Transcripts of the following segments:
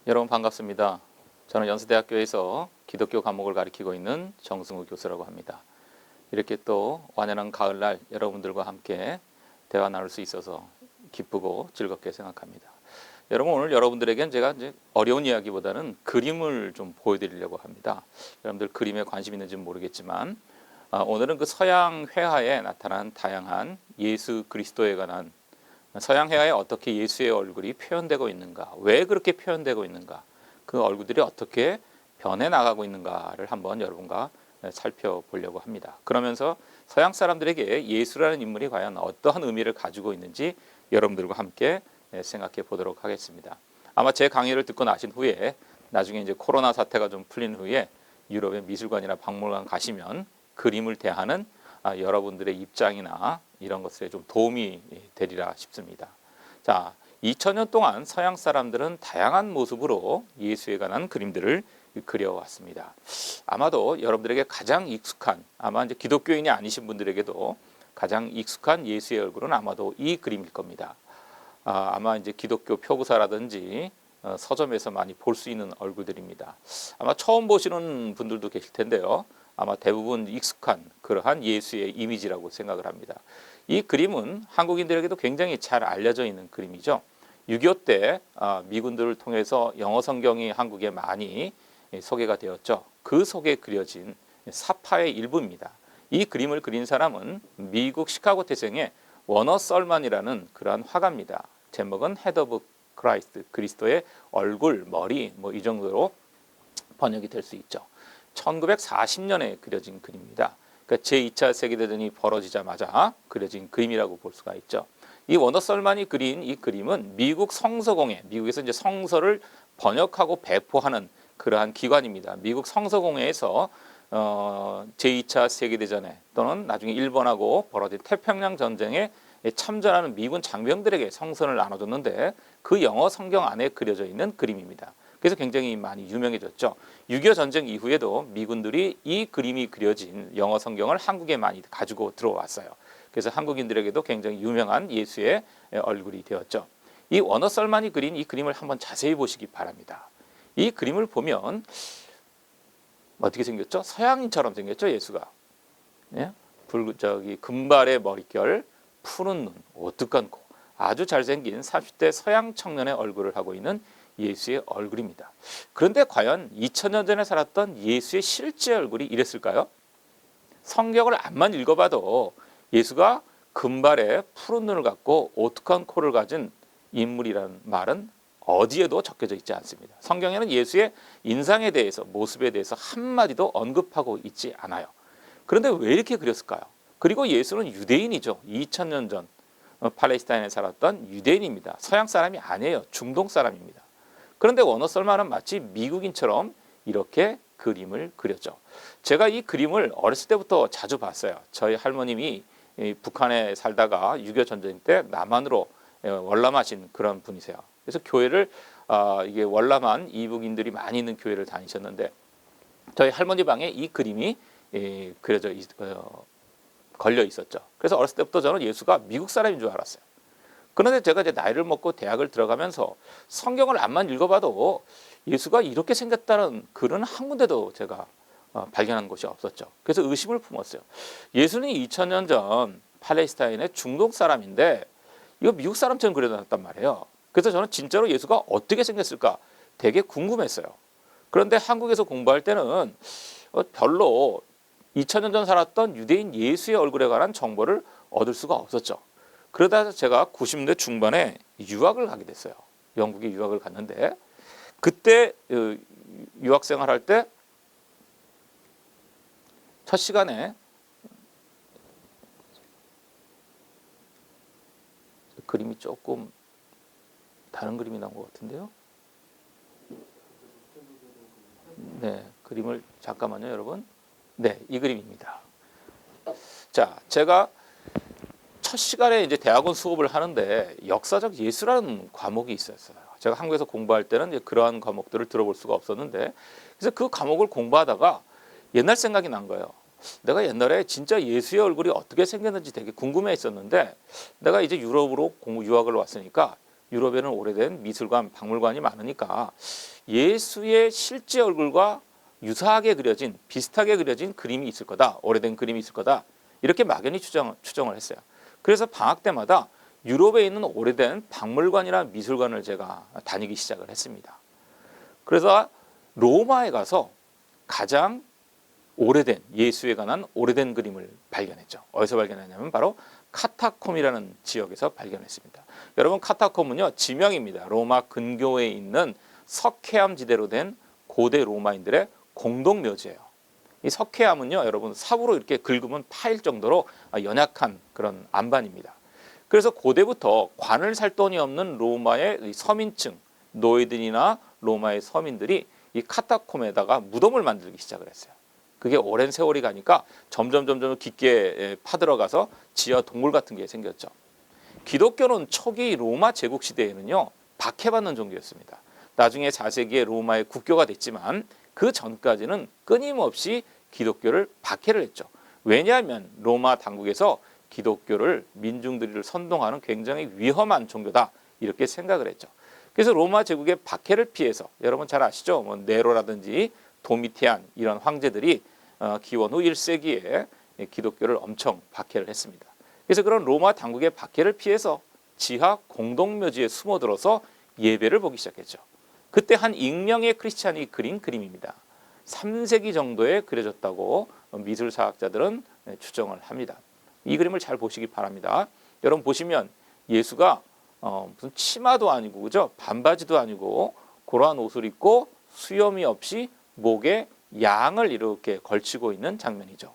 여러분 반갑습니다. 저는 연세대학교에서 기독교 과목을 가르치고 있는 정승우 교수라고 합니다. 이렇게 또 완연한 가을날 여러분들과 함께 대화 나눌 수 있어서 기쁘고 즐겁게 생각합니다. 여러분, 오늘 여러분들에겐 제가 이제 어려운 이야기보다는 그림을 좀 보여드리려고 합니다. 여러분들 그림에 관심 있는지는 모르겠지만 오늘은 그 서양 회화에 나타난 다양한 예수 그리스도에 관한, 서양 회화에 어떻게 예수의 얼굴이 표현되고 있는가, 왜 그렇게 표현되고 있는가, 그 얼굴들이 어떻게 변해 나가고 있는가를 한번 여러분과 살펴보려고 합니다. 그러면서 서양 사람들에게 예수라는 인물이 과연 어떠한 의미를 가지고 있는지 여러분들과 함께 생각해 보도록 하겠습니다. 아마 제 강의를 듣고 나신 후에 나중에 이제 코로나 사태가 좀 풀린 후에 유럽의 미술관이나 박물관 가시면 그림을 대하는 여러분들의 입장이나 이런 것들에 좀 도움이 되리라 싶습니다. 자, 2000년 동안 서양 사람들은 다양한 모습으로 예수에 관한 그림들을 그려왔습니다. 아마도 여러분들에게 가장 익숙한, 아마 이제 기독교인이 아니신 분들에게도 가장 익숙한 예수의 얼굴은 아마도 이 그림일 겁니다. 아마 이제 기독교 표구사라든지 서점에서 많이 볼 수 있는 얼굴들입니다. 아마 처음 보시는 분들도 계실 텐데요. 아마 대부분 익숙한 그러한 예수의 이미지라고 생각을 합니다. 이 그림은 한국인들에게도 굉장히 잘 알려져 있는 그림이죠. 6.25 때 미군들을 통해서 영어 성경이 한국에 많이 소개가 되었죠. 그 속에 그려진 사파의 일부입니다. 이 그림을 그린 사람은 미국 시카고 태생의 워너 썰만이라는 그러한 화가입니다. 제목은 헤드 오브 크라이스트, 그리스도의 얼굴, 머리, 뭐 이 정도로 번역이 될 수 있죠. 1940년에 그려진 그림입니다. 그러니까 제2차 세계대전이 벌어지자마자 그려진 그림이라고 볼 수가 있죠. 이 워너 썰만이 그린 이 그림은 미국 성서공회, 미국에서 이제 성서를 번역하고 배포하는 그러한 기관입니다. 미국 성서공회에서 제2차 세계대전에 또는 나중에 일본하고 벌어진 태평양 전쟁에 참전하는 미군 장병들에게 성서를 나눠줬는데 그 영어 성경 안에 그려져 있는 그림입니다. 그래서 굉장히 많이 유명해졌죠. 6.25 전쟁 이후에도 미군들이 이 그림이 그려진 영어 성경을 한국에 많이 가지고 들어왔어요. 그래서 한국인들에게도 굉장히 유명한 예수의 얼굴이 되었죠. 이 워너 썰만이 그린 이 그림을 한번 자세히 보시기 바랍니다. 이 그림을 보면 어떻게 생겼죠? 서양인처럼 생겼죠, 예수가. 예? 금발의 머릿결, 푸른 눈, 오뚝한 코, 아주 잘생긴 30대 서양 청년의 얼굴을 하고 있는 예수의 얼굴입니다. 그런데 과연 2000년 전에 살았던 예수의 실제 얼굴이 이랬을까요? 성경을 암만 읽어봐도 예수가 금발에 푸른 눈을 갖고 오뚝한 코를 가진 인물이라는 말은 어디에도 적혀져 있지 않습니다. 성경에는 예수의 인상에 대해서, 모습에 대해서 한마디도 언급하고 있지 않아요. 그런데 왜 이렇게 그렸을까요? 그리고 예수는 유대인이죠. 2000년 전 팔레스타인에 살았던 유대인입니다. 서양 사람이 아니에요. 중동 사람입니다. 그런데 워너 썰만은 마치 미국인처럼 이렇게 그림을 그렸죠. 제가 이 그림을 어렸을 때부터 자주 봤어요. 저희 할머님이 북한에 살다가 6.25 전쟁 때 남한으로 월남하신 그런 분이세요. 그래서 교회를 이게 월남한 이북인들이 많이 있는 교회를 다니셨는데 저희 할머니 방에 이 그림이 걸려 있었죠. 그래서 어렸을 때부터 저는 예수가 미국 사람인 줄 알았어요. 그런데 제가 이제 나이를 먹고 대학을 들어가면서 성경을 암만 읽어봐도 예수가 이렇게 생겼다는 글은 한 군데도 제가 발견한 곳이 없었죠. 그래서 의심을 품었어요. 예수는 2000년 전 팔레스타인의 중동 사람인데 이거 미국 사람처럼 그려놨단 말이에요. 그래서 저는 진짜로 예수가 어떻게 생겼을까 되게 궁금했어요. 그런데 한국에서 공부할 때는 별로 2000년 전 살았던 유대인 예수의 얼굴에 관한 정보를 얻을 수가 없었죠. 그러다 제가 90년대 중반에 유학을 가게 됐어요. 영국에 유학을 갔는데 그때 유학생활 할 때 첫 시간에 그림이 조금 다른 그림이 나온 것 같은데요. 네, 그림을 잠깐만요, 여러분. 네, 이 그림입니다. 자, 제가 첫 시간에 이제 대학원 수업을 하는데 역사적 예수라는 과목이 있었어요. 제가 한국에서 공부할 때는 이제 그러한 과목들을 들어볼 수가 없었는데, 그래서 그 과목을 공부하다가 옛날 생각이 난 거예요. 내가 옛날에 진짜 예수의 얼굴이 어떻게 생겼는지 되게 궁금해 했었는데 내가 이제 유럽으로 유학을 왔으니까 유럽에는 오래된 미술관, 박물관이 많으니까 예수의 실제 얼굴과 유사하게 그려진, 비슷하게 그려진 그림이 있을 거다. 오래된 그림이 있을 거다. 이렇게 막연히 추정을 했어요. 그래서 방학 때마다 유럽에 있는 오래된 박물관이나 미술관을 제가 다니기 시작을 했습니다. 그래서 로마에 가서 가장 오래된, 예수에 관한 오래된 그림을 발견했죠. 어디서 발견했냐면 바로 카타콤이라는 지역에서 발견했습니다. 여러분, 카타콤은요, 지명입니다. 로마 근교에 있는 석회암 지대로 된 고대 로마인들의 공동묘지예요. 이 석회암은요, 여러분, 삽으로 이렇게 긁으면 파일 정도로 연약한 그런 암반입니다. 그래서 고대부터 관을 살 돈이 없는 로마의 서민층, 노예들이나 로마의 서민들이 이 카타콤에다가 무덤을 만들기 시작을 했어요. 그게 오랜 세월이 가니까 점점 깊게 파들어가서 지하 동굴 같은 게 생겼죠. 기독교는 초기 로마 제국 시대에는요, 박해받는 종교였습니다. 나중에 4세기에 로마의 국교가 됐지만 그 전까지는 끊임없이 기독교를 박해를 했죠. 왜냐하면 로마 당국에서 기독교를 민중들을 선동하는 굉장히 위험한 종교다, 이렇게 생각을 했죠. 그래서 로마 제국의 박해를 피해서, 여러분 잘 아시죠? 뭐 네로라든지 도미티안 이런 황제들이 기원 후 1세기에 기독교를 엄청 박해를 했습니다. 그래서 그런 로마 당국의 박해를 피해서 지하 공동묘지에 숨어들어서 예배를 보기 시작했죠. 그때 한 익명의 크리스찬이 그린 그림입니다. 3세기 정도에 그려졌다고 미술사학자들은 추정을 합니다. 이 그림을 잘 보시기 바랍니다. 여러분 보시면 예수가 무슨 치마도 아니고, 그죠? 반바지도 아니고 고라한 옷을 입고 수염이 없이 목에 양을 이렇게 걸치고 있는 장면이죠.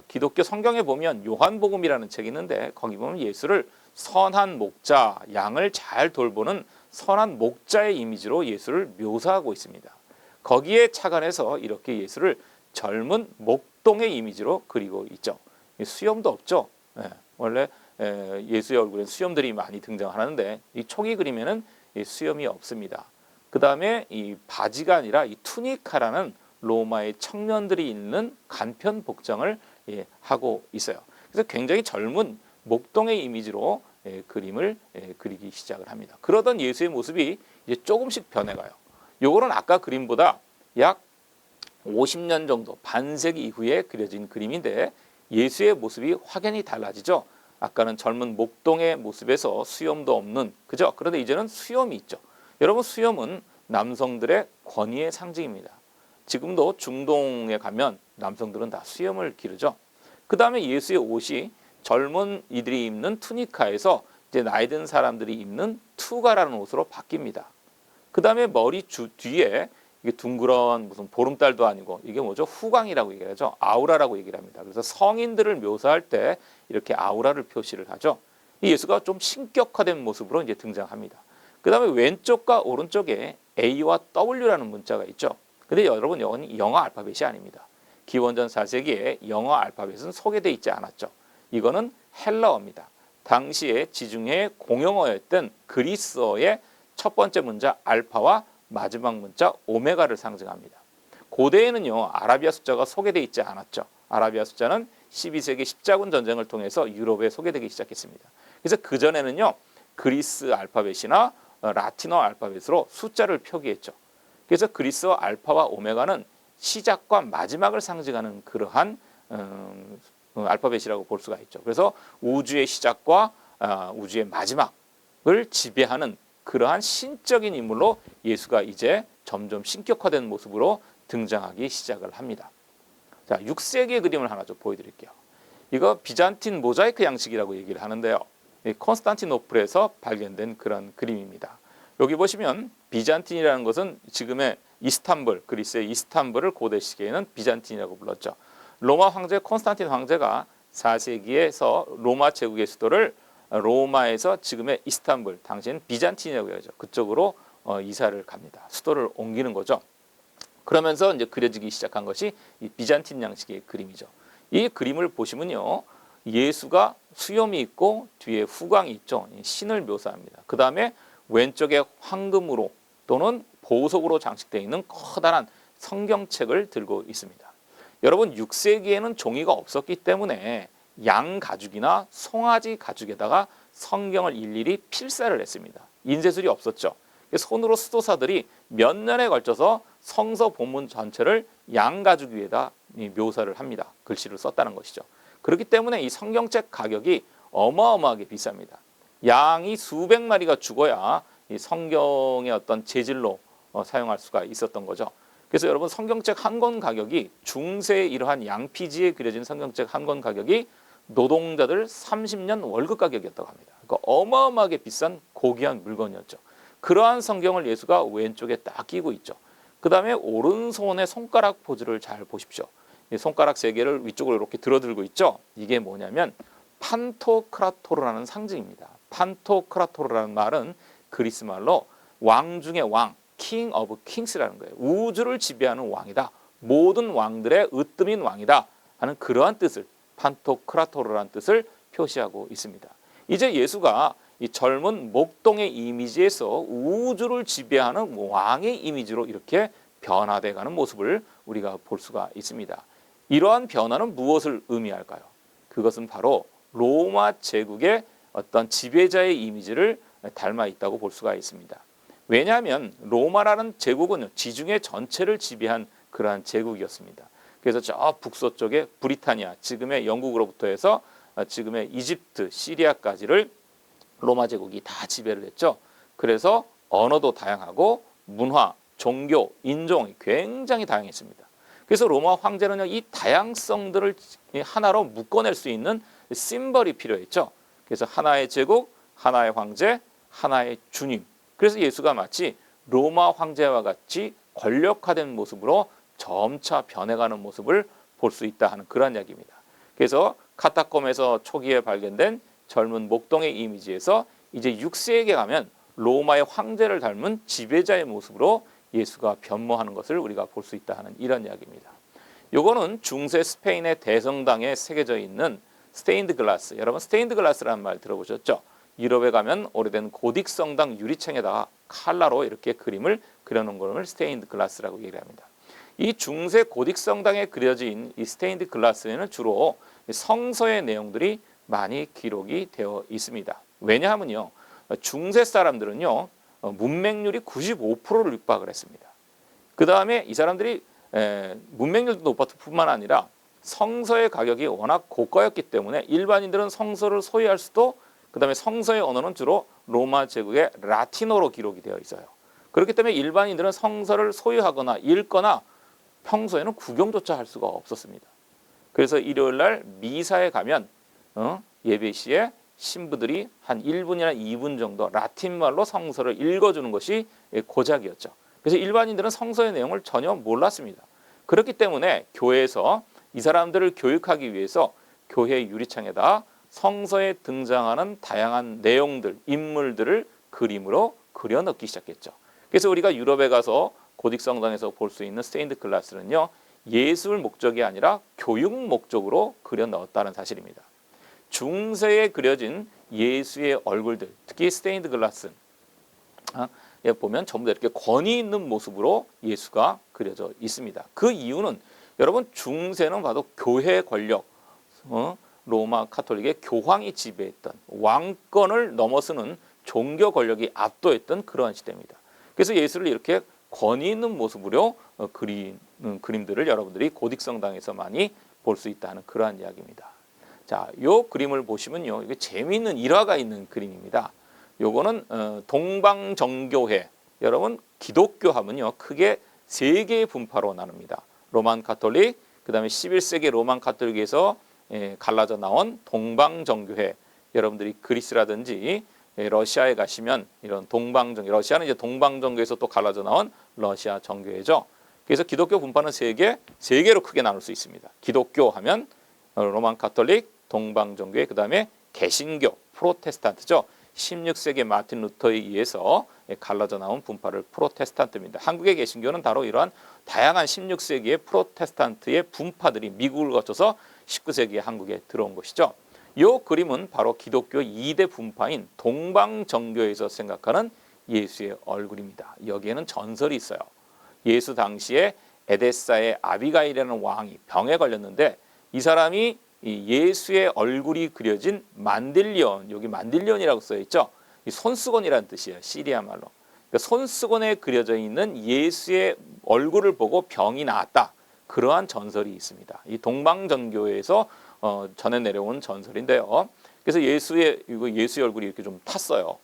기독교 성경에 보면 요한복음이라는 책이 있는데 거기 보면 예수를 선한 목자, 양을 잘 돌보는 선한 목자의 이미지로 예수를 묘사하고 있습니다. 거기에 착안해서 이렇게 예수를 젊은 목동의 이미지로 그리고 있죠. 수염도 없죠. 원래 예수의 얼굴엔 수염들이 많이 등장하는데 이 초기 그림에는 수염이 없습니다. 그 다음에 이 바지가 아니라 이 투니카라는 로마의 청년들이 입는 간편 복장을 하고 있어요. 그래서 굉장히 젊은 목동의 이미지로 그림을 그리기 시작을 합니다. 그러던 예수의 모습이 이제 조금씩 변해가요. 요거는 아까 그림보다 약 50년 정도, 반세기 이후에 그려진 그림인데 예수의 모습이 확연히 달라지죠. 아까는 젊은 목동의 모습에서 수염도 없는, 그죠? 그런데 이제는 수염이 있죠. 여러분, 수염은 남성들의 권위의 상징입니다. 지금도 중동에 가면 남성들은 다 수염을 기르죠. 그 다음에 예수의 옷이 젊은 이들이 입는 투니카에서 이제 나이 든 사람들이 입는 투가라는 옷으로 바뀝니다. 그 다음에 머리 뒤에 이게 둥그런 무슨 보름달도 아니고 이게 뭐죠? 후광이라고 얘기하죠. 아우라라고 얘기를 합니다. 그래서 성인들을 묘사할 때 이렇게 아우라를 표시를 하죠. 이 예수가 좀 신격화된 모습으로 이제 등장합니다. 그 다음에 왼쪽과 오른쪽에 A와 W라는 문자가 있죠. 근데 여러분, 이건 영어 알파벳이 아닙니다. 기원전 4세기에 영어 알파벳은 소개되어 있지 않았죠. 이거는 헬라어입니다. 당시에 지중해 공용어였던 그리스어의 첫 번째 문자 알파와 마지막 문자 오메가를 상징합니다. 고대에는요, 아라비아 숫자가 소개되어 있지 않았죠. 아라비아 숫자는 12세기 십자군 전쟁을 통해서 유럽에 소개되기 시작했습니다. 그래서 그전에는요, 그리스 알파벳이나 라틴어 알파벳으로 숫자를 표기했죠. 그래서 그리스어 알파와 오메가는 시작과 마지막을 상징하는 그러한 알파벳이라고 볼 수가 있죠. 그래서 우주의 시작과 우주의 마지막을 지배하는 그러한 신적인 인물로 예수가 이제 점점 신격화된 모습으로 등장하기 시작을 합니다. 자, 6세기의 그림을 하나 좀 보여드릴게요. 이거 비잔틴 모자이크 양식이라고 얘기를 하는데요. 콘스탄티노플에서 발견된 그런 그림입니다. 여기 보시면 비잔틴이라는 것은 지금의 이스탄불, 그리스의 이스탄불을 고대 시기에는 비잔틴이라고 불렀죠. 로마 황제 콘스탄틴 황제가 4세기에서 로마 제국의 수도를 로마에서 지금의 이스탄불, 당시에는 비잔틴이라고 해야죠. 그쪽으로 이사를 갑니다. 수도를 옮기는 거죠. 그러면서 이제 그려지기 시작한 것이 이 비잔틴 양식의 그림이죠. 이 그림을 보시면요, 예수가 수염이 있고 뒤에 후광이 있죠. 신을 묘사합니다. 그 다음에 왼쪽에 황금으로 또는 보석으로 장식되어 있는 커다란 성경책을 들고 있습니다. 여러분, 6세기에는 종이가 없었기 때문에 양 가죽이나 송아지 가죽에다가 성경을 일일이 필사를 했습니다. 인쇄술이 없었죠. 손으로 수도사들이 몇 년에 걸쳐서 성서 본문 전체를 양가죽 위에다 묘사를 합니다. 글씨를 썼다는 것이죠. 그렇기 때문에 이 성경책 가격이 어마어마하게 비쌉니다. 양이 수백 마리가 죽어야 이 성경의 어떤 재질로 사용할 수가 있었던 거죠. 그래서 여러분 성경책 한 권 가격이 중세의 이러한 양피지에 그려진 성경책 한 권 가격이 노동자들 30년 월급 가격이었다고 합니다. 그러니까 어마어마하게 비싼 고귀한 물건이었죠. 그러한 성경을 예수가 왼쪽에 딱 끼고 있죠. 그 다음에 오른손에 손가락 포즈를 잘 보십시오. 이 손가락 세 개를 위쪽으로 이렇게 들어들고 있죠. 이게 뭐냐면 판토크라토르라는 상징입니다. 판토크라토르라는 말은 그리스 말로 왕 중의 왕, king of kings라는 거예요. 우주를 지배하는 왕이다. 모든 왕들의 으뜸인 왕이다 하는 그러한 뜻을, 판토크라토르라는 뜻을 표시하고 있습니다. 이제 예수가 이 젊은 목동의 이미지에서 우주를 지배하는 왕의 이미지로 이렇게 변화돼가는 모습을 우리가 볼 수가 있습니다. 이러한 변화는 무엇을 의미할까요? 그것은 바로 로마 제국의 어떤 지배자의 이미지를 닮아 있다고 볼 수가 있습니다. 왜냐하면 로마라는 제국은 지중해 전체를 지배한 그러한 제국이었습니다. 그래서 저 북서쪽에 브리타니아, 지금의 영국으로부터 해서 지금의 이집트, 시리아까지를 로마 제국이 다 지배를 했죠. 그래서 언어도 다양하고 문화, 종교, 인종이 굉장히 다양했습니다. 그래서 로마 황제는 이 다양성들을 하나로 묶어낼 수 있는 심벌이 필요했죠. 그래서 하나의 제국, 하나의 황제, 하나의 주님. 그래서 예수가 마치 로마 황제와 같이 권력화된 모습으로 점차 변해가는 모습을 볼 수 있다 하는 그런 이야기입니다. 그래서 카타콤에서 초기에 발견된 젊은 목동의 이미지에서 이제 6세기에 가면 로마의 황제를 닮은 지배자의 모습으로 예수가 변모하는 것을 우리가 볼 수 있다 하는 이런 이야기입니다. 요거는 중세 스페인의 대성당에 새겨져 있는 스테인드 글라스. 여러분 스테인드 글라스라는 말 들어보셨죠? 유럽에 가면 오래된 고딕 성당 유리창에다가 칼라로 이렇게 그림을 그려놓은 것을 스테인드 글라스라고 얘기를 합니다. 이 중세 고딕 성당에 그려진 이 스테인드 글라스에는 주로 성서의 내용들이 많이 기록이 되어 있습니다. 왜냐하면요, 중세 사람들은요 문맹률이 95%를 육박을 했습니다. 그 다음에 이 사람들이 문맹률도 높았을 뿐만 아니라 성서의 가격이 워낙 고가였기 때문에 일반인들은 성서를 소유할 수도, 그 다음에 성서의 언어는 주로 로마 제국의 라틴어로 기록이 되어 있어요. 그렇기 때문에 일반인들은 성서를 소유하거나 읽거나 평소에는 구경조차 할 수가 없었습니다. 그래서 일요일 날 미사에 가면 예배 시에 신부들이 한 1분이나 2분 정도 라틴말로 성서를 읽어주는 것이 고작이었죠. 그래서 일반인들은 성서의 내용을 전혀 몰랐습니다. 그렇기 때문에 교회에서 이 사람들을 교육하기 위해서 교회 유리창에다 성서에 등장하는 다양한 내용들, 인물들을 그림으로 그려 넣기 시작했죠. 그래서 우리가 유럽에 가서 고딕 성당에서 볼 수 있는 스테인드 글라스는요, 예술 목적이 아니라 교육 목적으로 그려 넣었다는 사실입니다. 중세에 그려진 예수의 얼굴들, 특히 스테인드 글라스 보면 전부 다 이렇게 권위 있는 모습으로 예수가 그려져 있습니다. 그 이유는 여러분 중세는 봐도 교회 권력, 로마 카톨릭의 교황이 지배했던 왕권을 넘어서는 종교 권력이 압도했던 그러한 시대입니다. 그래서 예수를 이렇게 권위 있는 모습으로 그리는 그림들을 여러분들이 고딕 성당에서 많이 볼 수 있다는 그러한 이야기입니다. 자, 요 그림을 보시면요, 이게 재미있는 일화가 있는 그림입니다. 요거는 동방정교회. 여러분 기독교 하면요 크게 세 개의 분파로 나눕니다. 로만 카톨릭, 그 다음에 11세기 로만 카톨릭에서 갈라져 나온 동방정교회. 여러분들이 그리스라든지 러시아에 가시면 이런 동방정교, 러시아는 이제 동방정교에서 또 갈라져 나온 러시아 정교회죠. 그래서 기독교 분파는 세 개로 크게 나눌 수 있습니다. 기독교 하면 로만 카톨릭, 동방정교회, 그 다음에 개신교, 프로테스탄트죠. 16세기 마틴 루터에 의해서 갈라져 나온 분파를 프로테스탄트입니다. 한국의 개신교는 바로 이러한 다양한 16세기의 프로테스탄트의 분파들이 미국을 거쳐서 19세기에 한국에 들어온 것이죠. 이 그림은 바로 기독교 2대 분파인 동방정교에서 생각하는 예수의 얼굴입니다. 여기에는 전설이 있어요. 예수 당시에 에데사의 아비가일이라는 왕이 병에 걸렸는데 이 사람이 이 예수의 얼굴이 그려진 만딜리온, 여기 만딜리온이라고 써 있죠. 이 손수건이라는 뜻이에요. 시리아 말로. 그러니까 손수건에 그려져 있는 예수의 얼굴을 보고 병이 나았다. 그러한 전설이 있습니다. 이 동방전교회에서 전해 내려온 전설인데요. 그래서 예수의 얼굴이 이렇게 좀 탔어요.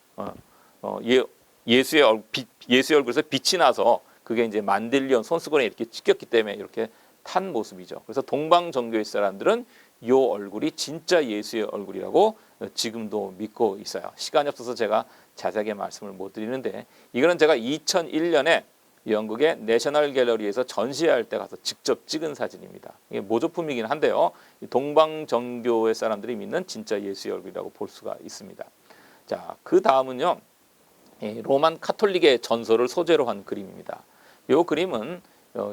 예수의 얼굴에서 빛이 나서 그게 이제 만들리온 손수건에 이렇게 찍혔기 때문에 이렇게 탄 모습이죠. 그래서 동방정교회 사람들은 이 얼굴이 진짜 예수의 얼굴이라고 지금도 믿고 있어요. 시간이 없어서 제가 자세하게 말씀을 못 드리는데, 이거는 제가 2001년에 영국의 내셔널 갤러리에서 전시할 때 가서 직접 찍은 사진입니다. 이게 모조품이긴 한데요. 동방정교회 사람들이 믿는 진짜 예수의 얼굴이라고 볼 수가 있습니다. 자, 그 다음은요, 로만 카톨릭의 전설을 소재로 한 그림입니다. 이 그림은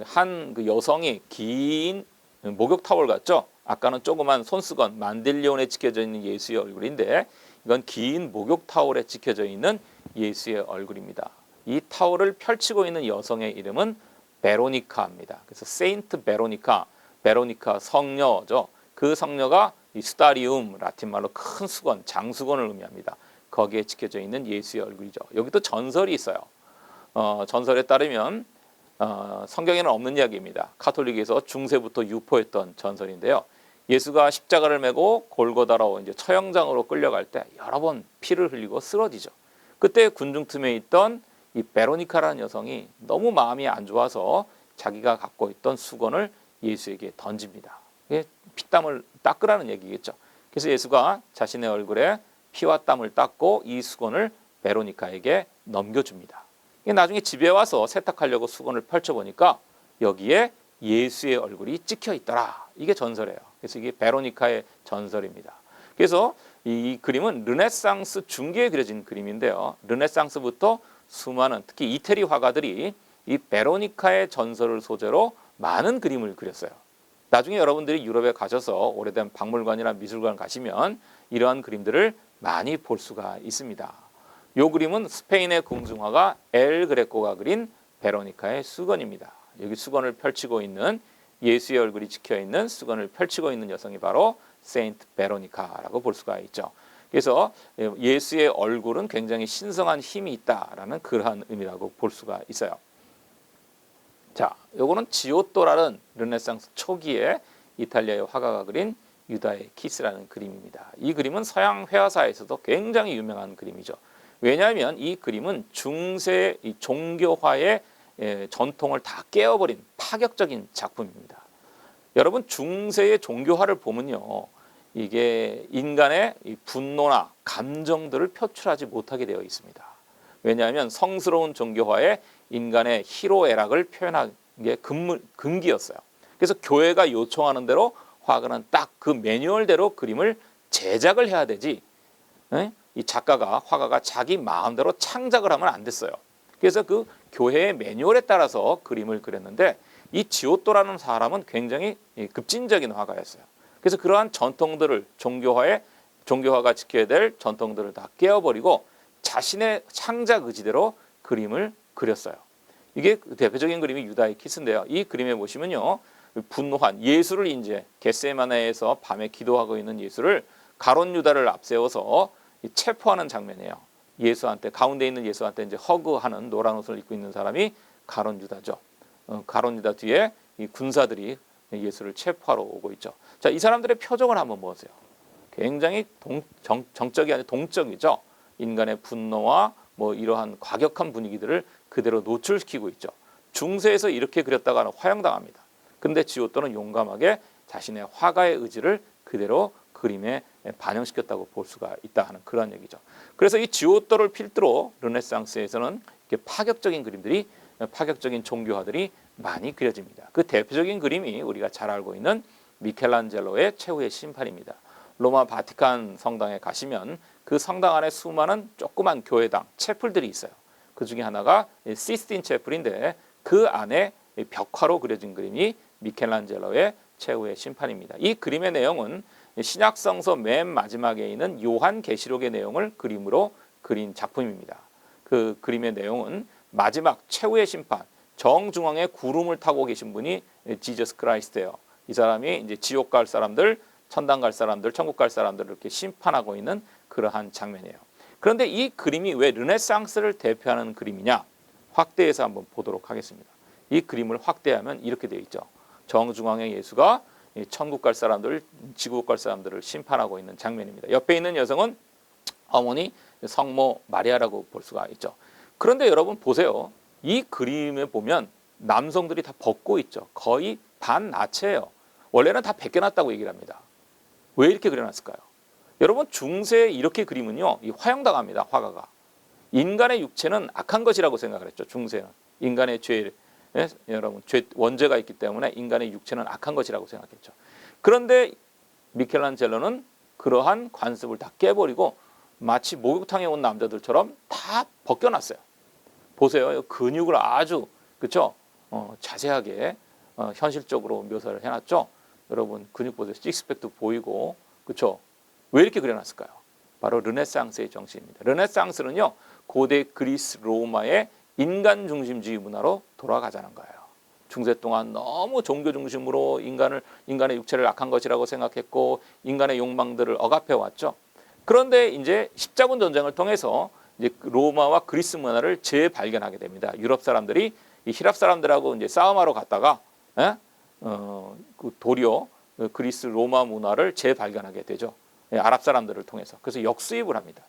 한 그 여성이 긴 목욕 타월 같죠? 아까는 조그만 손수건 만딜리온에 찍혀져 있는 예수의 얼굴인데, 이건 긴 목욕 타월에 찍혀져 있는 예수의 얼굴입니다. 이 타월을 펼치고 있는 여성의 이름은 베로니카입니다. 그래서 세인트 베로니카, 베로니카 성녀죠. 그 성녀가 이 스타리움, 라틴 말로 큰 수건, 장수건을 의미합니다. 거기에 찍혀져 있는 예수의 얼굴이죠. 여기도 전설이 있어요. 전설에 따르면 성경에는 없는 이야기입니다. 카톨릭에서 중세부터 유포했던 전설인데요. 예수가 십자가를 메고 골고다로 이제 처형장으로 끌려갈 때 여러 번 피를 흘리고 쓰러지죠. 그때 군중 틈에 있던 이 베로니카라는 여성이 너무 마음이 안 좋아서 자기가 갖고 있던 수건을 예수에게 던집니다. 이게 피땀을 닦으라는 얘기겠죠. 그래서 예수가 자신의 얼굴에 피와 땀을 닦고 이 수건을 베로니카에게 넘겨줍니다. 나중에 집에 와서 세탁하려고 수건을 펼쳐보니까 여기에 예수의 얼굴이 찍혀 있더라. 이게 전설이에요. 그래서 이게 베로니카의 전설입니다. 그래서 이 그림은 르네상스 중기에 그려진 그림인데요. 르네상스부터 수많은, 특히 이태리 화가들이 이 베로니카의 전설을 소재로 많은 그림을 그렸어요. 나중에 여러분들이 유럽에 가셔서 오래된 박물관이나 미술관 가시면 이러한 그림들을 많이 볼 수가 있습니다. 이 그림은 스페인의 궁중화가 엘 그레코가 그린 베로니카의 수건입니다. 여기 수건을 펼치고 있는, 예수의 얼굴이 찍혀있는 수건을 펼치고 있는 여성이 바로 세인트 베로니카라고 볼 수가 있죠. 그래서 예수의 얼굴은 굉장히 신성한 힘이 있다라는 그러한 의미라고 볼 수가 있어요. 자, 요거는 지오토라는 르네상스 초기에 이탈리아의 화가가 그린 유다의 키스라는 그림입니다. 이 그림은 서양 회화사에서도 굉장히 유명한 그림이죠. 왜냐하면 이 그림은 중세 이 종교화의 전통을 다 깨어버린 파격적인 작품입니다. 여러분, 중세의 종교화를 보면요, 이게 인간의 이 분노나 감정들을 표출하지 못하게 되어 있습니다. 왜냐하면 성스러운 종교화에 인간의 희로애락을 표현하는 게 금기였어요. 그래서 교회가 요청하는 대로 화가는 딱 그 매뉴얼대로 그림을 제작을 해야 되지, 이 작가가, 화가가 자기 마음대로 창작을 하면 안 됐어요. 그래서 그 교회의 매뉴얼에 따라서 그림을 그렸는데, 이 지오토라는 사람은 굉장히 급진적인 화가였어요. 그래서 그러한 전통들을, 종교화가 지켜야 될 전통들을 다 깨어버리고 자신의 창작 의지대로 그림을 그렸어요. 이게 대표적인 그림이 유다의 키스인데요. 이 그림에 보시면요, 분노한 예수를 이제 겟세마네에서 밤에 기도하고 있는 예수를 가룟 유다를 앞세워서 체포하는 장면이에요. 예수한테, 가운데 있는 예수한테 이제 허그하는 노란 옷을 입고 있는 사람이 가룟 유다죠. 가룟 유다 뒤에 이 군사들이 예수를 체포하러 오고 있죠. 자, 이 사람들의 표정을 한번 보세요. 굉장히 정적이 아니라 동적이죠. 인간의 분노와 뭐 이러한 과격한 분위기들을 그대로 노출시키고 있죠. 중세에서 이렇게 그렸다가는 화형당합니다. 근데 지오토는 용감하게 자신의 화가의 의지를 그대로 그림에 반영시켰다고 볼 수가 있다 하는 그런 얘기죠. 그래서 이 지오토를 필두로 르네상스에서는 이렇게 파격적인 그림들이, 파격적인 종교화들이 많이 그려집니다. 그 대표적인 그림이 우리가 잘 알고 있는 미켈란젤로의 최후의 심판입니다. 로마 바티칸 성당에 가시면 그 성당 안에 수많은 조그만 교회당, 채플들이 있어요. 그 중에 하나가 시스틴 채플인데, 그 안에 벽화로 그려진 그림이 미켈란젤로의 최후의 심판입니다. 이 그림의 내용은 신약성서 맨 마지막에 있는 요한계시록의 내용을 그림으로 그린 작품입니다. 그 그림의 내용은 마지막 최후의 심판, 정중앙에 구름을 타고 계신 분이 지저스 크라이스트예요. 이 사람이 이제 지옥 갈 사람들, 천당 갈 사람들, 천국 갈 사람들을 이렇게 심판하고 있는 그러한 장면이에요. 그런데 이 그림이 왜 르네상스를 대표하는 그림이냐? 확대해서 한번 보도록 하겠습니다. 이 그림을 확대하면 이렇게 되어 있죠. 정중앙에 예수가 천국 갈 사람들, 지구 갈 사람들을 심판하고 있는 장면입니다. 옆에 있는 여성은 어머니 성모 마리아라고 볼 수가 있죠. 그런데 여러분 보세요. 이 그림에 보면 남성들이 다 벗고 있죠. 거의 반나체예요. 원래는 다 벗겨놨다고 얘기를 합니다. 왜 이렇게 그려놨을까요? 여러분 중세에 이렇게 그림은요, 이 화형당합니다. 화가가. 인간의 육체는 악한 것이라고 생각을 했죠. 중세는 인간의 죄, 여러분 죄 원죄가 있기 때문에 인간의 육체는 악한 것이라고 생각했죠. 그런데 미켈란젤로는 그러한 관습을 다 깨버리고 마치 목욕탕에 온 남자들처럼 다 벗겨놨어요. 보세요, 근육을 아주 그렇죠, 자세하게 현실적으로 묘사를 해놨죠. 여러분 근육 보세요, 식스팩도 보이고 그렇죠. 왜 이렇게 그려놨을까요? 바로 르네상스의 정신입니다. 르네상스는요, 고대 그리스 로마의 인간 중심주의 문화로 돌아가자는 거예요. 중세 동안 너무 종교 중심으로 인간의 육체를 악한 것이라고 생각했고 인간의 욕망들을 억압해 왔죠. 그런데 이제 십자군 전쟁을 통해서 이제 로마와 그리스 문화를 재발견하게 됩니다. 유럽 사람들이 이 히랍 사람들하고 이제 싸움하러 갔다가 도리어 그리스 로마 문화를 재발견하게 되죠. 아랍 사람들을 통해서. 그래서 역수입을 합니다.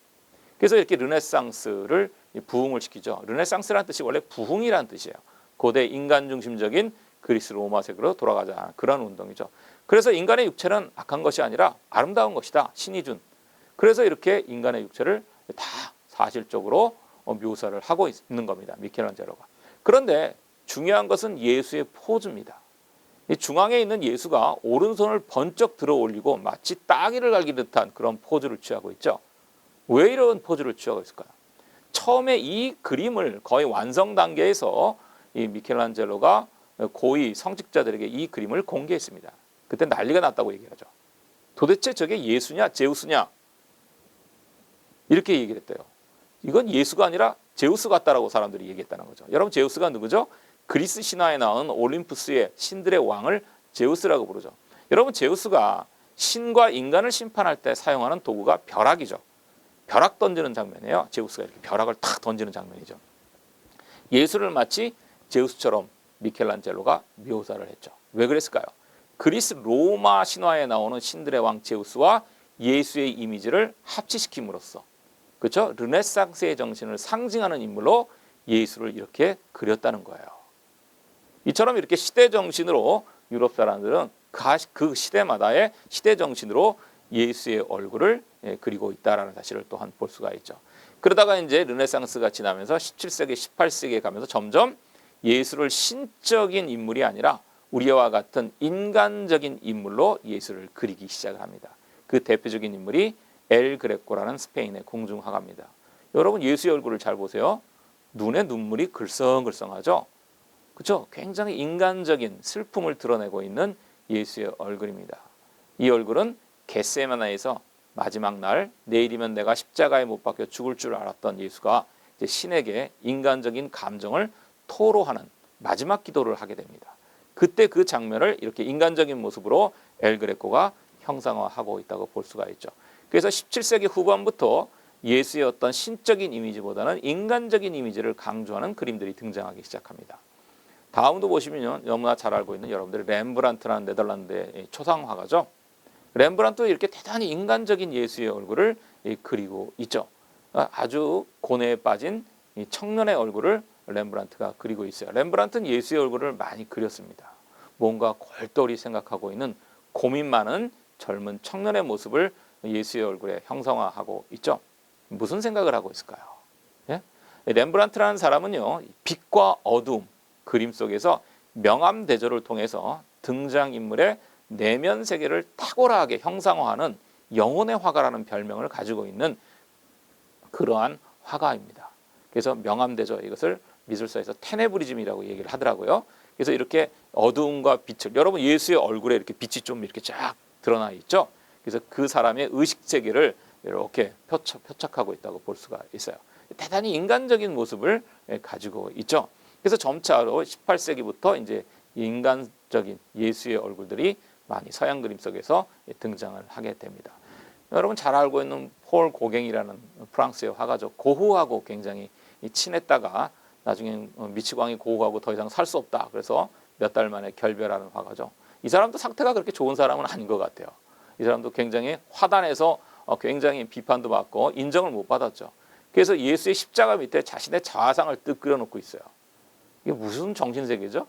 그래서 이렇게 르네상스를 부흥을 시키죠. 르네상스라는 뜻이 원래 부흥이라는 뜻이에요. 고대 인간 중심적인 그리스 로마색으로 돌아가자, 그런 운동이죠. 그래서 인간의 육체는 악한 것이 아니라 아름다운 것이다, 신이 준. 그래서 이렇게 인간의 육체를 다 사실적으로 묘사를 하고 있는 겁니다. 미켈란젤로가. 그런데 중요한 것은 예수의 포즈입니다. 이 중앙에 있는 예수가 오른손을 번쩍 들어 올리고 마치 따귀를 갈기 듯한 그런 포즈를 취하고 있죠. 왜 이런 포즈를 취하고 있을까요? 처음에 이 그림을 거의 완성 단계에서 이 미켈란젤로가 고위 성직자들에게 이 그림을 공개했습니다. 그때 난리가 났다고 얘기하죠. 도대체 저게 예수냐 제우스냐 이렇게 얘기를 했대요. 이건 예수가 아니라 제우스 같다라고 사람들이 얘기했다는 거죠. 여러분 제우스가 누구죠? 그리스 신화에 나온 올림푸스의 신들의 왕을 제우스라고 부르죠. 여러분 제우스가 신과 인간을 심판할 때 사용하는 도구가 벼락이죠. 벼락 던지는 장면이에요. 제우스가 이렇게 벼락을 탁 던지는 장면이죠. 예수를 마치 제우스처럼 미켈란젤로가 묘사를 했죠. 왜 그랬을까요? 그리스 로마 신화에 나오는 신들의 왕 제우스와 예수의 이미지를 합치시킴으로써 그렇죠? 르네상스의 정신을 상징하는 인물로 예수를 이렇게 그렸다는 거예요. 이처럼 이렇게 시대 정신으로 유럽 사람들은 그 시대마다의 시대 정신으로 예수의 얼굴을 그리고 있다라는 사실을 또한 볼 수가 있죠. 그러다가 이제 르네상스가 지나면서 17세기, 18세기에 가면서 점점 예수를 신적인 인물이 아니라 우리와 같은 인간적인 인물로 예수를 그리기 시작을 합니다. 그 대표적인 인물이 엘 그레코라는 스페인의 공중화가입니다. 여러분 예수의 얼굴을 잘 보세요. 눈에 눈물이 글썽글썽하죠. 그렇죠? 굉장히 인간적인 슬픔을 드러내고 있는 예수의 얼굴입니다. 이 얼굴은 겟세마네에서 마지막 날 내일이면 내가 십자가에 못 박혀 죽을 줄 알았던 예수가 이제 신에게 인간적인 감정을 토로하는 마지막 기도를 하게 됩니다. 그때 그 장면을 이렇게 인간적인 모습으로 엘 그레코가 형상화하고 있다고 볼 수가 있죠. 그래서 17세기 후반부터 예수의 어떤 신적인 이미지보다는 인간적인 이미지를 강조하는 그림들이 등장하기 시작합니다. 다음도 보시면 너무나 잘 알고 있는 여러분들이 렘브란트라는 네덜란드의 초상화가죠. 렘브란트도 이렇게 대단히 인간적인 예수의 얼굴을 그리고 있죠. 아주 고뇌에 빠진 청년의 얼굴을 렘브란트가 그리고 있어요. 렘브란트는 예수의 얼굴을 많이 그렸습니다. 뭔가 골똘히 생각하고 있는 고민 많은 젊은 청년의 모습을 예수의 얼굴에 형상화하고 있죠. 무슨 생각을 하고 있을까요? 예? 렘브란트라는 사람은요, 빛과 어두움 그림 속에서 명암대조를 통해서 등장인물의 내면 세계를 탁월하게 형상화하는 영혼의 화가라는 별명을 가지고 있는 그러한 화가입니다. 그래서 명암대조, 이것을 미술사에서 테네브리즘이라고 얘기를 하더라고요. 그래서 이렇게 어두움과 빛을, 여러분 예수의 얼굴에 이렇게 빛이 좀 이렇게 쫙 드러나 있죠. 그래서 그 사람의 의식 세계를 이렇게 표착하고 있다고 볼 수가 있어요. 대단히 인간적인 모습을 가지고 있죠. 그래서 점차로 18세기부터 이제 인간적인 예수의 얼굴들이 많이 서양 그림 속에서 등장을 하게 됩니다. 여러분 잘 알고 있는 폴 고갱이라는 프랑스의 화가죠. 고흐하고 굉장히 친했다가 나중에 미치광이 고흐하고 더 이상 살 수 없다. 그래서 몇 달 만에 결별하는 화가죠. 이 사람도 상태가 그렇게 좋은 사람은 아닌 것 같아요. 이 사람도 굉장히 화단에서 굉장히 비판도 받고 인정을 못 받았죠. 그래서 예수의 십자가 밑에 자신의 자화상을 뜩 그려놓고 있어요. 이게 무슨 정신세계죠?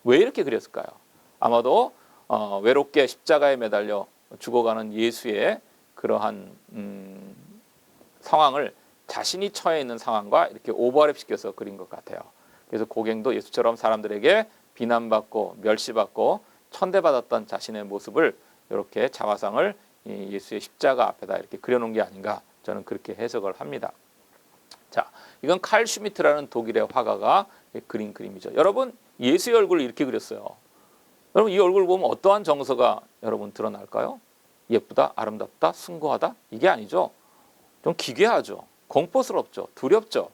왜 이렇게 그렸을까요? 아마도 외롭게 십자가에 매달려 죽어가는 예수의 그러한 상황을 자신이 처해 있는 상황과 이렇게 오버랩 시켜서 그린 것 같아요. 그래서 고갱도 예수처럼 사람들에게 비난받고 멸시받고 천대받았던 자신의 모습을 이렇게 자화상을 예수의 십자가 앞에다 이렇게 그려놓은 게 아닌가, 저는 그렇게 해석을 합니다. 자, 이건 칼 슈미트라는 독일의 화가가 그린 그림이죠. 여러분, 예수의 얼굴을 이렇게 그렸어요. 여러분, 이 얼굴을 보면 어떠한 정서가 여러분 드러날까요? 예쁘다, 아름답다, 숭고하다? 이게 아니죠. 좀 기괴하죠. 공포스럽죠. 두렵죠.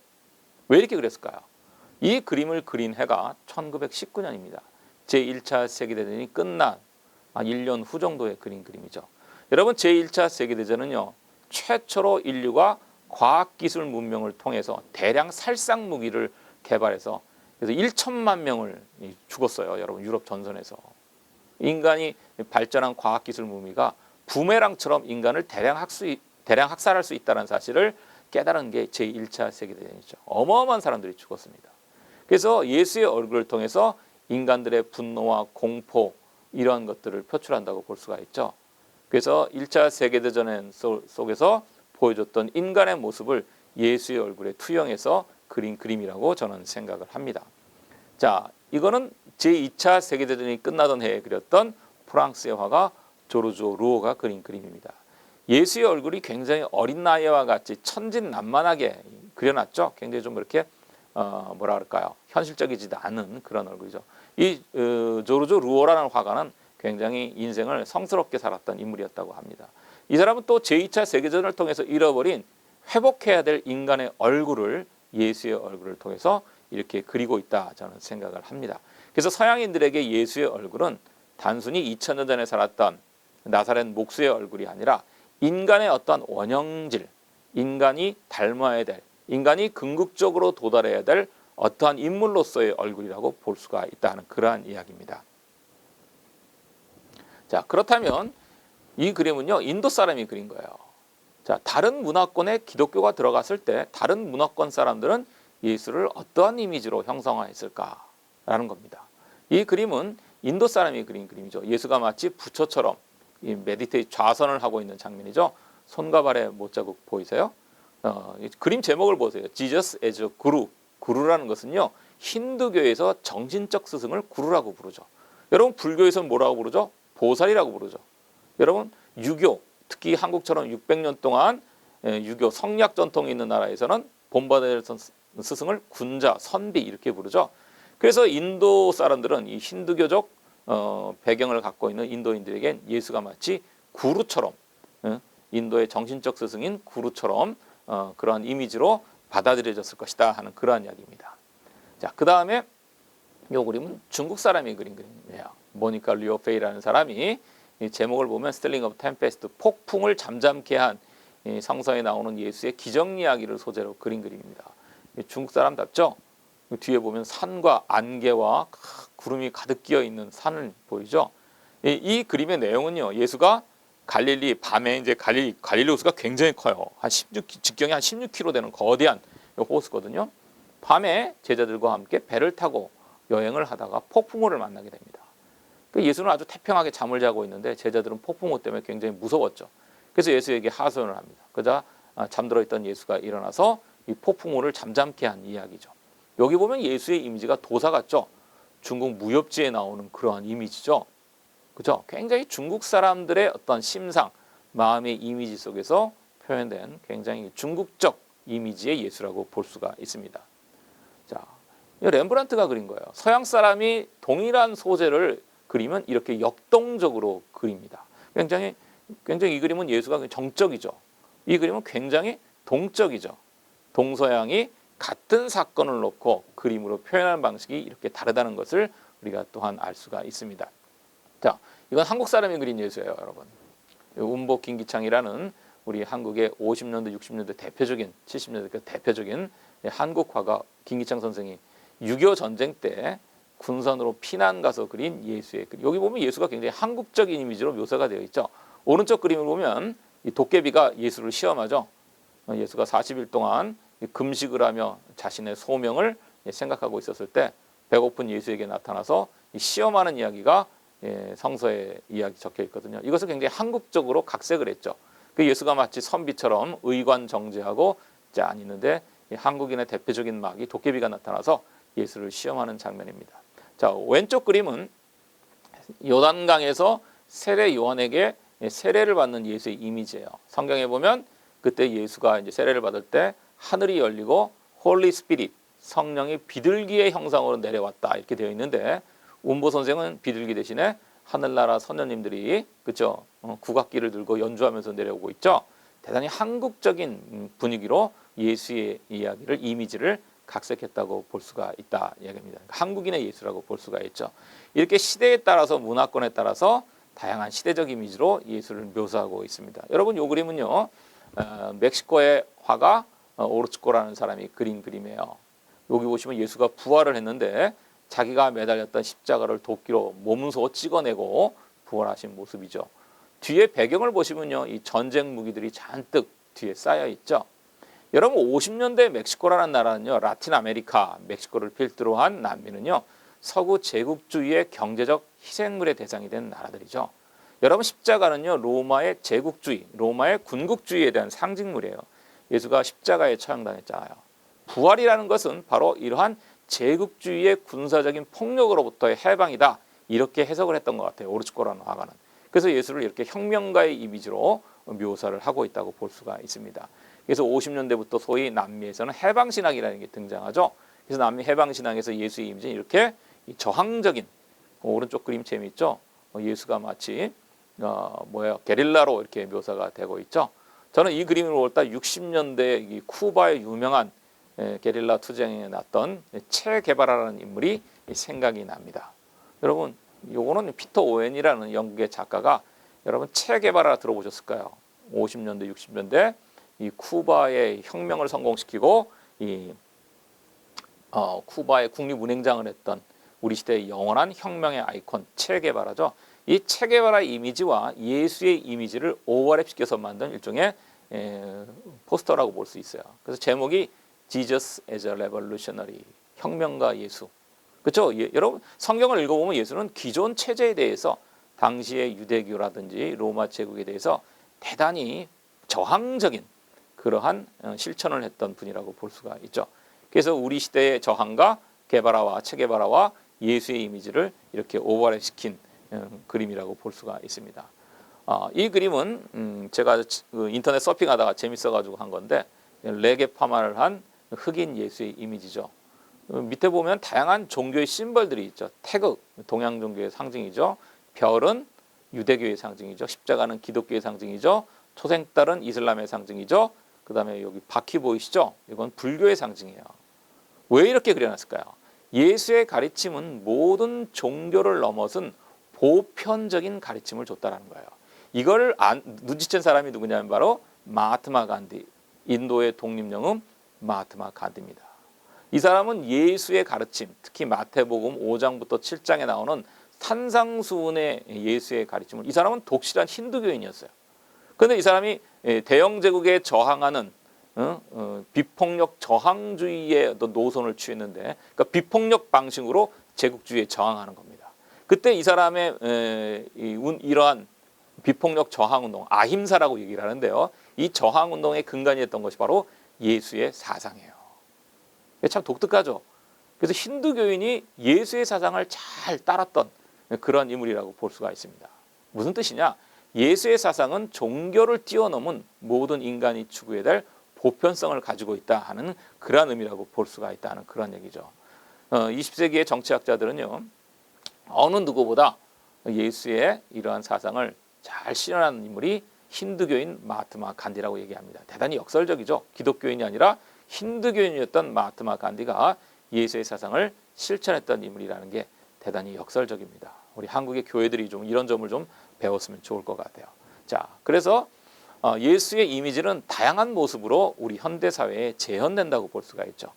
왜 이렇게 그랬을까요? 이 그림을 그린 해가 1919년입니다. 제1차 세계대전이 끝난 1년 후 정도에 그린 그림이죠. 여러분, 제1차 세계대전은요, 최초로 인류가 과학기술 문명을 통해서 대량 살상 무기를 개발해서 그래서 1천만 명을 죽었어요. 여러분, 유럽 전선에서. 인간이 발전한 과학기술 무기가 부메랑처럼 인간을 대량 학살할 수 있다는 사실을 깨달은 게 제1차 세계대전이죠. 어마어마한 사람들이 죽었습니다. 그래서 예수의 얼굴을 통해서 인간들의 분노와 공포 이러한 것들을 표출한다고 볼 수가 있죠. 그래서 1차 세계대전 속에서 보여줬던 인간의 모습을 예수의 얼굴에 투영해서 그린 그림이라고 저는 생각을 합니다. 자, 이거는 제2차 세계대전이 끝나던 해에 그렸던 프랑스의 화가 조르조 루오가 그린 그림입니다. 예수의 얼굴이 굉장히 어린 나이와 같이 천진난만하게 그려놨죠. 굉장히 좀 그렇게 뭐라 그럴까요? 현실적이지도 않은 그런 얼굴이죠. 이 조르조 루오라는 화가는 굉장히 인생을 성스럽게 살았던 인물이었다고 합니다. 이 사람은 또 제2차 세계대전을 통해서 잃어버린 회복해야 될 인간의 얼굴을 예수의 얼굴을 통해서 이렇게 그리고 있다, 저는 생각을 합니다. 그래서 서양인들에게 예수의 얼굴은 단순히 2000년 전에 살았던 나사렛 목수의 얼굴이 아니라 인간의 어떤 원형질, 인간이 닮아야 될, 인간이 궁극적으로 도달해야 될 어떠한 인물로서의 얼굴이라고 볼 수가 있다는 그러한 이야기입니다. 자, 그렇다면 이 그림은요, 인도 사람이 그린 거예요. 자, 다른 문화권에 기독교가 들어갔을 때 다른 문화권 사람들은 예수를 어떠한 이미지로 형성화했을까라는 겁니다. 이 그림은 인도 사람이 그린 그림이죠. 예수가 마치 부처처럼 이 메디테이션 좌선을 하고 있는 장면이죠. 손과 발의 못자국 보이세요? 그림 제목을 보세요. Jesus as Guru. 구루라는 것은요, 힌두교에서 정신적 스승을 구루라고 부르죠. 여러분, 불교에서는 뭐라고 부르죠? 보살이라고 부르죠. 여러분, 유교, 특히 한국처럼 600년 동안 유교 성약 전통이 있는 나라에서는 본받아야 될 스승을 군자, 선비 이렇게 부르죠. 그래서 인도 사람들은 이 힌두교적 배경을 갖고 있는 인도인들에겐 예수가 마치 구루처럼, 인도의 정신적 스승인 구루처럼 그러한 이미지로 받아들여졌을 것이다 하는 그러한 이야기입니다. 자, 그 다음에 이 그림은 중국 사람이 그린 그림이에요. 모니카 리오페이라는 사람이 이 제목을 보면 스텔링 오브 템페스트, 폭풍을 잠잠케 한 성서에 나오는 예수의 기적 이야기를 소재로 그린 그림입니다. 중국 사람답죠? 뒤에 보면 산과 안개와 구름이 가득 끼어 있는 산을 보이죠? 이 그림의 내용은요, 예수가 갈릴리 밤에 이제 갈릴리 호수가 굉장히 커요. 한 16, 직경이 한 16km 되는 거대한 호수거든요. 밤에 제자들과 함께 배를 타고 여행을 하다가 폭풍우를 만나게 됩니다. 예수는 아주 태평하게 잠을 자고 있는데 제자들은 폭풍우 때문에 굉장히 무서웠죠. 그래서 예수에게 하소연을 합니다. 그러자 잠들어 있던 예수가 일어나서 이 폭풍우를 잠잠케 한 이야기죠. 여기 보면 예수의 이미지가 도사 같죠. 중국 무협지에 나오는 그러한 이미지죠. 그죠? 굉장히 중국 사람들의 어떤 심상, 마음의 이미지 속에서 표현된 굉장히 중국적 이미지의 예수라고 볼 수가 있습니다. 자, 렘브란트가 그린 거예요. 서양 사람이 동일한 소재를 그리면 이렇게 역동적으로 그립니다. 굉장히 이 그림은 예수가 정적이죠. 이 그림은 굉장히 동적이죠. 동서양이 같은 사건을 놓고 그림으로 표현하는 방식이 이렇게 다르다는 것을 우리가 또한 알 수가 있습니다. 자, 이건 한국 사람이 그린 예수예요, 여러분. 운보 김기창이라는 우리 한국의 50년대, 60년대 대표적인 70년대 대표적인 한국 화가 김기창 선생이 6.25 전쟁 때 군산으로 피난 가서 그린 예수의 그림. 여기 보면 예수가 굉장히 한국적인 이미지로 묘사가 되어 있죠. 오른쪽 그림을 보면 이 도깨비가 예수를 시험하죠. 예수가 40일 동안 금식을 하며 자신의 소명을 생각하고 있었을 때 배고픈 예수에게 나타나서 시험하는 이야기가 성서에 이야기 적혀 있거든요. 이것을 굉장히 한국적으로 각색을 했죠. 그 예수가 마치 선비처럼 의관정제하고 짠 있는데 한국인의 대표적인 막이 도깨비가 나타나서 예수를 시험하는 장면입니다. 자, 왼쪽 그림은 요단강에서 세례 요한에게 세례를 받는 예수의 이미지예요. 성경에 보면 그때 예수가 이제 세례를 받을 때 하늘이 열리고 홀리 스피릿 성령이 비둘기의 형상으로 내려왔다 이렇게 되어 있는데 운보 선생은 비둘기 대신에 하늘나라 선녀님들이 그죠 국악기를 들고 연주하면서 내려오고 있죠. 대단히 한국적인 분위기로 예수의 이야기를 이미지를 각색했다고 볼 수가 있다 이야기입니다. 한국인의 예수라고 볼 수가 있죠. 이렇게 시대에 따라서 문화권에 따라서 다양한 시대적 이미지로 예수를 묘사하고 있습니다. 여러분 이 그림은요 멕시코의 화가 오르츠코라는 사람이 그린 그림이에요. 여기 보시면 예수가 부활을 했는데 자기가 매달렸던 십자가를 도끼로 몸소 찍어내고 부활하신 모습이죠. 뒤에 배경을 보시면요 이 전쟁 무기들이 잔뜩 뒤에 쌓여 있죠. 여러분 50년대 멕시코라는 나라는요 라틴 아메리카 멕시코를 필두로 한 남미는요 서구 제국주의의 경제적 희생물의 대상이 된 나라들이죠. 여러분 십자가는요 로마의 제국주의, 로마의 군국주의에 대한 상징물이에요. 예수가 십자가에 처형당했잖아요. 부활이라는 것은 바로 이러한 제국주의의 군사적인 폭력으로부터의 해방이다. 이렇게 해석을 했던 것 같아요. 오르츠코라는 화가는. 그래서 예수를 이렇게 혁명가의 이미지로 묘사를 하고 있다고 볼 수가 있습니다. 그래서 50년대부터 소위 남미에서는 해방신학이라는 게 등장하죠. 그래서 남미 해방신학에서 예수의 이미지는 이렇게 저항적인 오른쪽 그림 재미있죠. 예수가 마치 게릴라로 이렇게 묘사가 되고 있죠. 저는 이 그림을 볼 때 60년대 이 쿠바의 유명한 게릴라 투쟁에 났던 체 게바라라는 인물이 생각이 납니다. 여러분, 요거는 피터 오웬이라는 영국의 작가가 여러분 체 게바라 들어보셨을까요? 50년대, 60년대 이 쿠바의 혁명을 성공시키고 이 쿠바의 국립운행장을 했던 우리 시대의 영원한 혁명의 아이콘 체 게바라죠. 이 체 게바라의 이미지와 예수의 이미지를 오버랩시켜서 만든 일종의 포스터라고 볼 수 있어요. 그래서 제목이 Jesus as a Revolutionary, 혁명가 예수. 그렇죠? 여러분 성경을 읽어보면 예수는 기존 체제에 대해서 당시의 유대교라든지 로마 제국에 대해서 대단히 저항적인 그러한 실천을 했던 분이라고 볼 수가 있죠. 그래서 우리 시대의 저항가 게바라와 체 게바라와 예수의 이미지를 이렇게 오버랩시킨 그림이라고 볼 수가 있습니다. 이 그림은 제가 인터넷 서핑하다가 재밌어가지고 한 건데 레게 파마를 한 흑인 예수의 이미지죠. 밑에 보면 다양한 종교의 심벌들이 있죠. 태극, 동양 종교의 상징이죠. 별은 유대교의 상징이죠. 십자가는 기독교의 상징이죠. 초생달은 이슬람의 상징이죠. 그 다음에 여기 바퀴 보이시죠? 이건 불교의 상징이에요. 왜 이렇게 그려놨을까요? 예수의 가르침은 모든 종교를 넘어선 보편적인 가르침을 줬다는 거예요. 이걸 눈치챈 사람이 누구냐면 바로 마하트마 간디, 인도의 독립영웅 마하트마 간디입니다. 이 사람은 예수의 가르침, 특히 마태복음 5장부터 7장에 나오는 산상수훈의 예수의 가르침을 이 사람은 독실한 힌두교인이었어요. 그런데 이 사람이 대영 제국에 저항하는 비폭력 저항주의의 노선을 취했는데 그러니까 비폭력 방식으로 제국주의에 저항하는 겁니다. 그때 이 사람의 이러한 비폭력 저항운동, 아힘사라고 얘기를 하는데요. 이 저항운동의 근간이 됐던 것이 바로 예수의 사상이에요. 참 독특하죠. 그래서 힌두교인이 예수의 사상을 잘 따랐던 그런 인물이라고 볼 수가 있습니다. 무슨 뜻이냐? 예수의 사상은 종교를 뛰어넘은 모든 인간이 추구해야 될 보편성을 가지고 있다 하는 그런 의미라고 볼 수가 있다는 그런 얘기죠. 20세기의 정치학자들은요. 어느 누구보다 예수의 이러한 사상을 잘 실현하는 인물이 힌두교인 마하트마 간디라고 얘기합니다. 대단히 역설적이죠. 기독교인이 아니라 힌두교인이었던 마하트마 간디가 예수의 사상을 실천했던 인물이라는 게 대단히 역설적입니다. 우리 한국의 교회들이 좀 이런 점을 좀 배웠으면 좋을 것 같아요. 자, 그래서 예수의 이미지는 다양한 모습으로 우리 현대 사회에 재현된다고 볼 수가 있죠.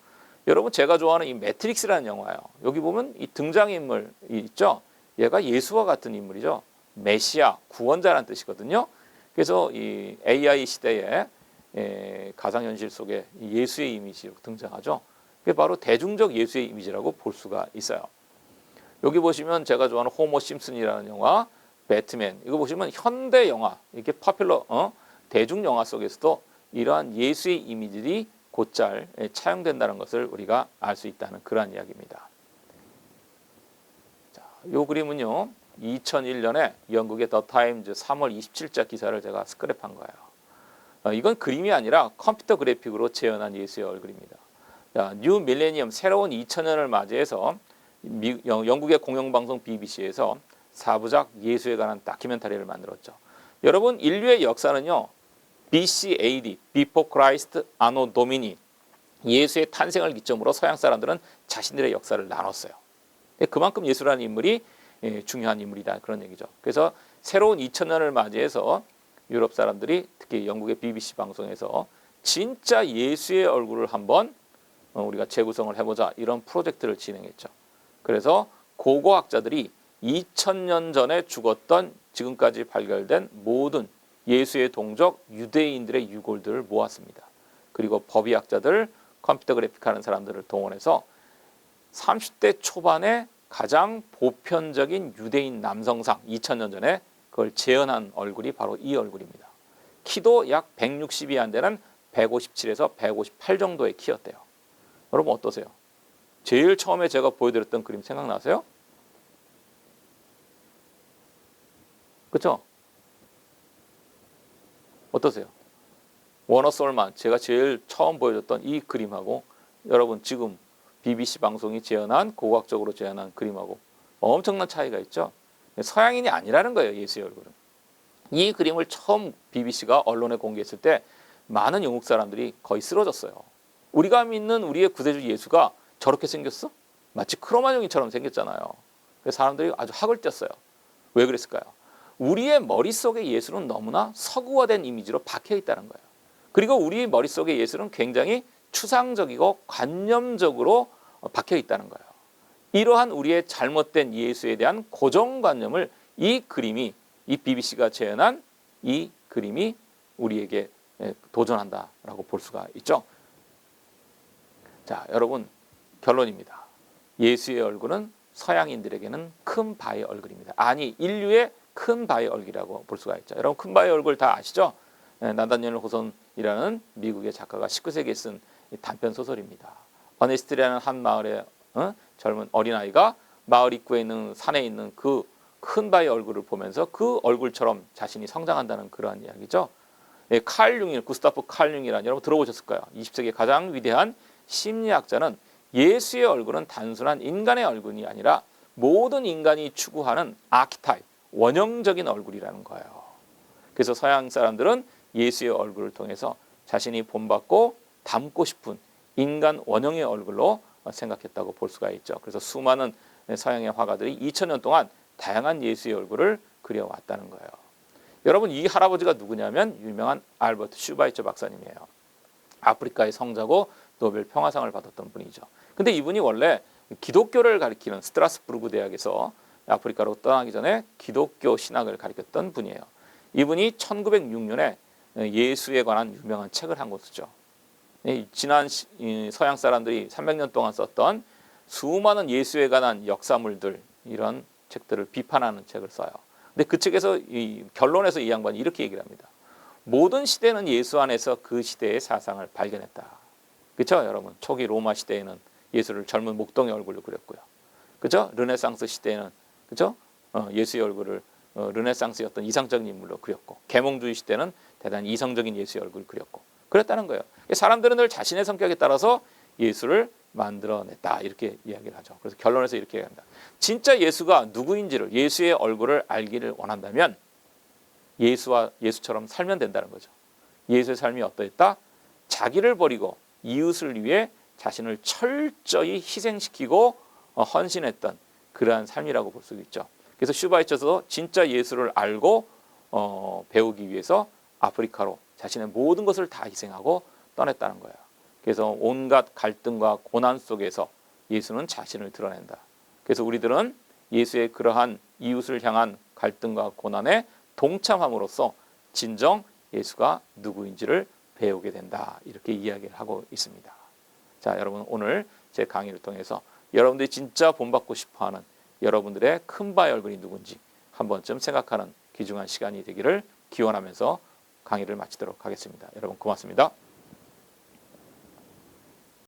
여러분, 제가 좋아하는 이 매트릭스라는 영화요. 여기 보면 이 등장인물 있죠. 얘가 예수와 같은 인물이죠. 메시아, 구원자라는 뜻이거든요. 그래서 이 AI 시대에 가상현실 속에 예수의 이미지로 등장하죠. 그게 바로 대중적 예수의 이미지라고 볼 수가 있어요. 여기 보시면 제가 좋아하는 호모 심슨이라는 영화, 배트맨, 이거 보시면 현대 영화, 이렇게 파퓰러 대중 영화 속에서도 이러한 예수의 이미지들이 곧잘 차용된다는 것을 우리가 알 수 있다는 그러한 이야기입니다. 자, 이 그림은요, 2001년에 영국의 더 타임즈 3월 27자 기사를 제가 스크랩한 거예요. 이건 그림이 아니라 컴퓨터 그래픽으로 재현한 예수의 얼굴입니다. 자, 뉴 밀레니엄, 새로운 2000년을 맞이해서 영국의 공영방송 BBC에서 4부작 예수에 관한 다큐멘터리를 만들었죠. 여러분, 인류의 역사는요, BC AD, Before Christ, Anno Domini, 예수의 탄생을 기점으로 서양 사람들은 자신들의 역사를 나눴어요. 그만큼 예수라는 인물이 중요한 인물이다, 그런 얘기죠. 그래서 새로운 2000년을 맞이해서 유럽 사람들이 특히 영국의 BBC 방송에서 진짜 예수의 얼굴을 한번 우리가 재구성을 해보자, 이런 프로젝트를 진행했죠. 그래서 고고학자들이 2000년 전에 죽었던 지금까지 발견된 모든 예수의 동족 유대인들의 유골들을 모았습니다. 그리고 법의학자들, 컴퓨터 그래픽하는 사람들을 동원해서 30대 초반에 가장 보편적인 유대인 남성상 2000년 전에 그걸 재현한 얼굴이 바로 이 얼굴입니다. 키도 약 160이 안 되는 157에서 158 정도의 키였대요. 여러분 어떠세요? 제일 처음에 제가 보여드렸던 그림 생각나세요? 그렇죠? 어떠세요? 워너 솔만, 제가 제일 처음 보여줬던 이 그림하고 여러분 지금 BBC 방송이 재현한, 고고학적으로 재현한 그림하고 엄청난 차이가 있죠. 서양인이 아니라는 거예요, 예수의 얼굴은. 이 그림을 처음 BBC가 언론에 공개했을 때 많은 영국 사람들이 거의 쓰러졌어요. 우리가 믿는 우리의 구세주 예수가 저렇게 생겼어? 마치 크로마뇽이처럼 생겼잖아요. 그래서 사람들이 아주 학을 뗐어요. 왜 그랬을까요? 우리의 머릿속에 예수는 너무나 서구화된 이미지로 박혀 있다는 거예요. 그리고 우리 머릿속에 예수는 굉장히 추상적이고 관념적으로 박혀 있다는 거예요. 이러한 우리의 잘못된 예수에 대한 고정관념을 이 그림이, 이 BBC가 재현한 이 그림이 우리에게 도전한다라고 볼 수가 있죠. 자, 여러분, 결론입니다. 예수의 얼굴은 서양인들에게는 큰 바의 얼굴입니다. 아니, 인류의 큰 바의 얼굴이라고 볼 수가 있죠. 여러분, 큰 바의 얼굴 다 아시죠? 나다니엘 호손이라는 미국의 작가가 19세기에 쓴 단편 소설입니다. 어네스트라는 한 마을의 젊은 어린아이가 마을 입구에 있는 산에 있는 그 큰 바의 얼굴을 보면서 그 얼굴처럼 자신이 성장한다는 그러한 이야기죠. 칼 융, 구스타프 칼 융이라는, 여러분 들어보셨을 거예요. 20세기 가장 위대한 심리학자는 예수의 얼굴은 단순한 인간의 얼굴이 아니라 모든 인간이 추구하는 아키타입, 원형적인 얼굴이라는 거예요. 그래서 서양 사람들은 예수의 얼굴을 통해서 자신이 본받고 닮고 싶은 인간 원형의 얼굴로 생각했다고 볼 수가 있죠. 그래서 수많은 서양의 화가들이 2000년 동안 다양한 예수의 얼굴을 그려왔다는 거예요. 여러분, 이 할아버지가 누구냐면 유명한 알버트 슈바이처 박사님이에요. 아프리카의 성자고 노벨 평화상을 받았던 분이죠. 근데 이분이 원래 기독교를 가리키는 스트라스부르크 대학에서 아프리카로 떠나기 전에 기독교 신학을 가리켰던 분이에요. 이분이 1906년에 예수에 관한 유명한 책을 한 권 쓰죠. 지난 서양 사람들이 300년 동안 썼던 수많은 예수에 관한 역사물들, 이런 책들을 비판하는 책을 써요. 근데 그 책에서 결론에서 이 양반이 이렇게 얘기를 합니다. 모든 시대는 예수 안에서 그 시대의 사상을 발견했다. 그렇죠, 여러분? 초기 로마 시대에는 예수를 젊은 목동의 얼굴로 그렸고요. 그렇죠? 르네상스 시대에는, 그렇죠? 예수의 얼굴을 르네상스의 어떤 이상적인 인물로 그렸고, 계몽주의 시대는 대단히 이성적인 예수의 얼굴을 그렸고, 그랬다는 거예요. 사람들은 늘 자신의 성격에 따라서 예수를 만들어냈다, 이렇게 이야기를 하죠. 그래서 결론에서 이렇게 얘기합니다. 진짜 예수가 누구인지를, 예수의 얼굴을 알기를 원한다면 예수처럼 살면 된다는 거죠. 예수의 삶이 어떠했다? 자기를 버리고 이웃을 위해 자신을 철저히 희생시키고 헌신했던 그러한 삶이라고 볼 수 있죠. 그래서 슈바이처도 진짜 예수를 알고 배우기 위해서 아프리카로 자신의 모든 것을 다 희생하고 떠났다는 거예요. 그래서 온갖 갈등과 고난 속에서 예수는 자신을 드러낸다. 그래서 우리들은 예수의 그러한 이웃을 향한 갈등과 고난에 동참함으로써 진정 예수가 누구인지를 배우게 된다. 이렇게 이야기를 하고 있습니다. 자, 여러분 오늘 제 강의를 통해서 여러분들이 진짜 본받고 싶어하는 여러분들의 큰바의 얼굴이 누군지 한 번쯤 생각하는 귀중한 시간이 되기를 기원하면서 강의를 마치도록 하겠습니다. 여러분 고맙습니다.